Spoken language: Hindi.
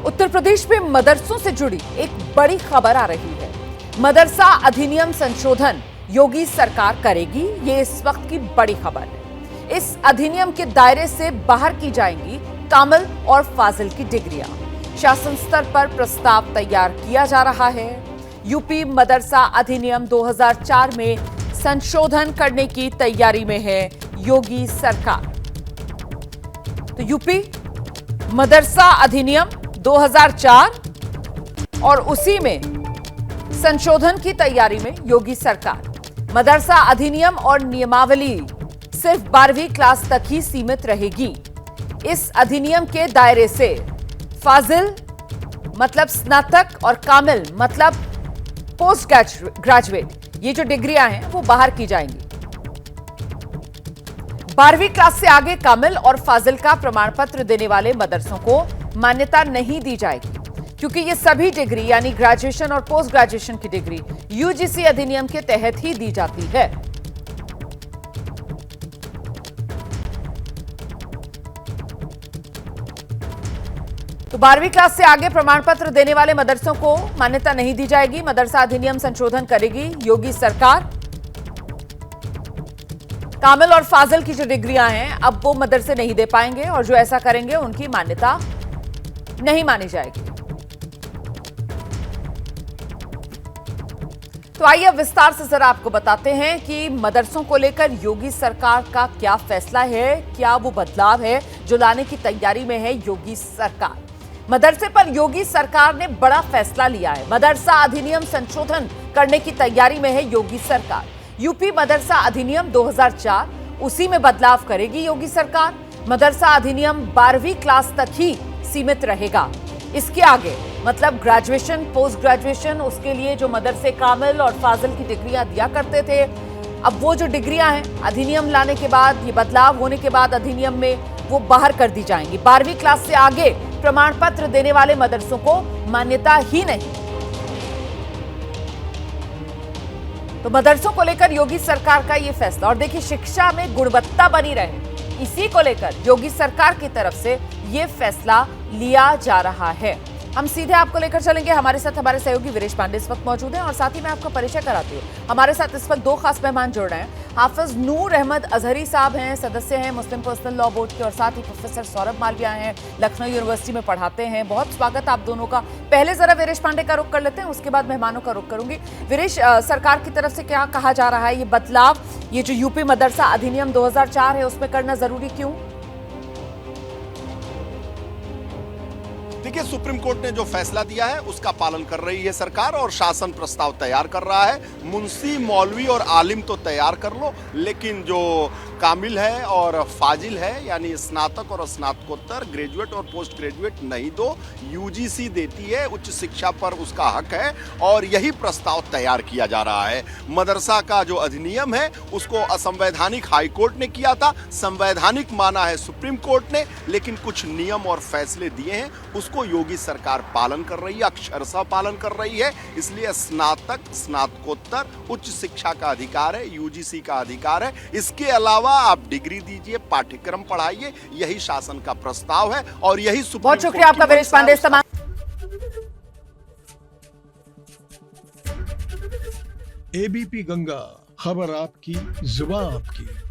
उत्तर प्रदेश में मदरसों से जुड़ी एक बड़ी खबर आ रही है। मदरसा अधिनियम संशोधन योगी सरकार करेगी, ये इस वक्त की बड़ी खबर है। इस अधिनियम के दायरे से बाहर की जाएंगी कामिल और फाजिल की डिग्रियां। शासन स्तर पर प्रस्ताव तैयार किया जा रहा है। यूपी मदरसा अधिनियम 2004 में संशोधन करने की तैयारी में है योगी सरकार। तो यूपी मदरसा अधिनियम 2004 और उसी में संशोधन की तैयारी में योगी सरकार। मदरसा अधिनियम और नियमावली सिर्फ 12वीं क्लास तक ही सीमित रहेगी। इस अधिनियम के दायरे से फाजिल मतलब स्नातक और कामिल मतलब पोस्ट ग्रेजुएट, ये जो डिग्रियां हैं वो बाहर की जाएंगी। 12वीं क्लास से आगे कामिल और फाजिल का प्रमाण पत्र देने वाले मदरसों को मान्यता नहीं दी जाएगी, क्योंकि ये सभी डिग्री यानी ग्रेजुएशन और पोस्ट ग्रेजुएशन की डिग्री यूजीसी अधिनियम के तहत ही दी जाती है। तो 12वीं क्लास से आगे प्रमाण पत्र देने वाले मदरसों को मान्यता नहीं दी जाएगी। मदरसा अधिनियम संशोधन करेगी योगी सरकार। कामिल और फाजिल की जो डिग्रियां हैं अब वो मदरसे नहीं दे पाएंगे और जो ऐसा करेंगे उनकी मान्यता नहीं मानी जाएगी। तो आइए अब विस्तार से जरा आपको बताते हैं कि मदरसों को लेकर योगी सरकार का क्या फैसला है, क्या वो बदलाव है जो लाने की तैयारी में है योगी सरकार। मदरसे पर योगी सरकार ने बड़ा फैसला लिया है। मदरसा अधिनियम संशोधन करने की तैयारी में है योगी सरकार। यूपी मदरसा अधिनियम 2004, उसी में बदलाव करेगी योगी सरकार। मदरसा अधिनियम 12वीं क्लास तक ही सीमित रहेगा। इसके आगे मतलब ग्रेजुएशन, पोस्ट ग्रेजुएशन, उसके लिए जो मदरसे कामिल और फाजिल की डिग्रियां दिया करते थे, अब वो जो डिग्रियां हैं अधिनियम लाने के बाद, ये बदलाव होने के बाद अधिनियम में वो बाहर कर दी जाएंगी। 12वीं क्लास से आगे प्रमाण पत्र देने वाले मदरसों को मान्यता ही नहीं। तो मदरसों को लेकर योगी सरकार का ये फैसला। और देखिए, शिक्षा में गुणवत्ता बनी रहे, इसी को लेकर योगी सरकार की तरफ से ये फैसला लिया जा रहा है। हम सीधे आपको लेकर चलेंगे। हमारे साथ हमारे सहयोगी वीरेश पांडे इस वक्त मौजूद हैं और साथ ही मैं आपका परिचय कराती हूँ। हमारे साथ इस वक्त दो खास मेहमान जुड़ रहे हैं। हाफिज नूर अहमद अजहरी साहब हैं, सदस्य हैं मुस्लिम पर्सनल लॉ बोर्ड के, और साथ ही प्रोफेसर सौरभ मालविया हैं, लखनऊ यूनिवर्सिटी में पढ़ाते हैं। बहुत स्वागत आप दोनों का। पहले जरा वीरेश पांडे का रुख कर लेते हैं, उसके बाद मेहमानों का रुख करूंगी। वीरेश, सरकार की तरफ से क्या कहा जा रहा है, ये बदलाव, ये जो यूपी मदरसा अधिनियम 2004 है उसमें करना जरूरी क्यों? देखिए, सुप्रीम कोर्ट ने जो फैसला दिया है उसका पालन कर रही है सरकार और शासन प्रस्ताव तैयार कर रहा है। मुंशी, मौलवी और आलिम तो तैयार कर लो, लेकिन जो कामिल है और फाजिल है यानी स्नातक और स्नातकोत्तर, ग्रेजुएट और पोस्ट ग्रेजुएट नहीं दो। यूजीसी देती है, उच्च शिक्षा पर उसका हक है और यही प्रस्ताव तैयार किया जा रहा है। मदरसा का जो अधिनियम है उसको असंवैधानिक हाईकोर्ट ने किया था, संवैधानिक माना है सुप्रीम कोर्ट ने, लेकिन कुछ नियम और फैसले दिए हैं उसको योगी सरकार पालन कर रही है, अक्षरशः पालन कर रही है। इसलिए स्नातक, स्नातकोत्तर उच्च शिक्षा का अधिकार है, यूजीसी का अधिकार है। इसके अलावा आप डिग्री दीजिए, पाठ्यक्रम पढ़ाइए, यही शासन का प्रस्ताव है और यही सुप्रीम कोर्ट। बहुत शुक्रिया आपका वीरेश पांडे। एबीपी गंगा, खबर आपकी, जुबान आपकी।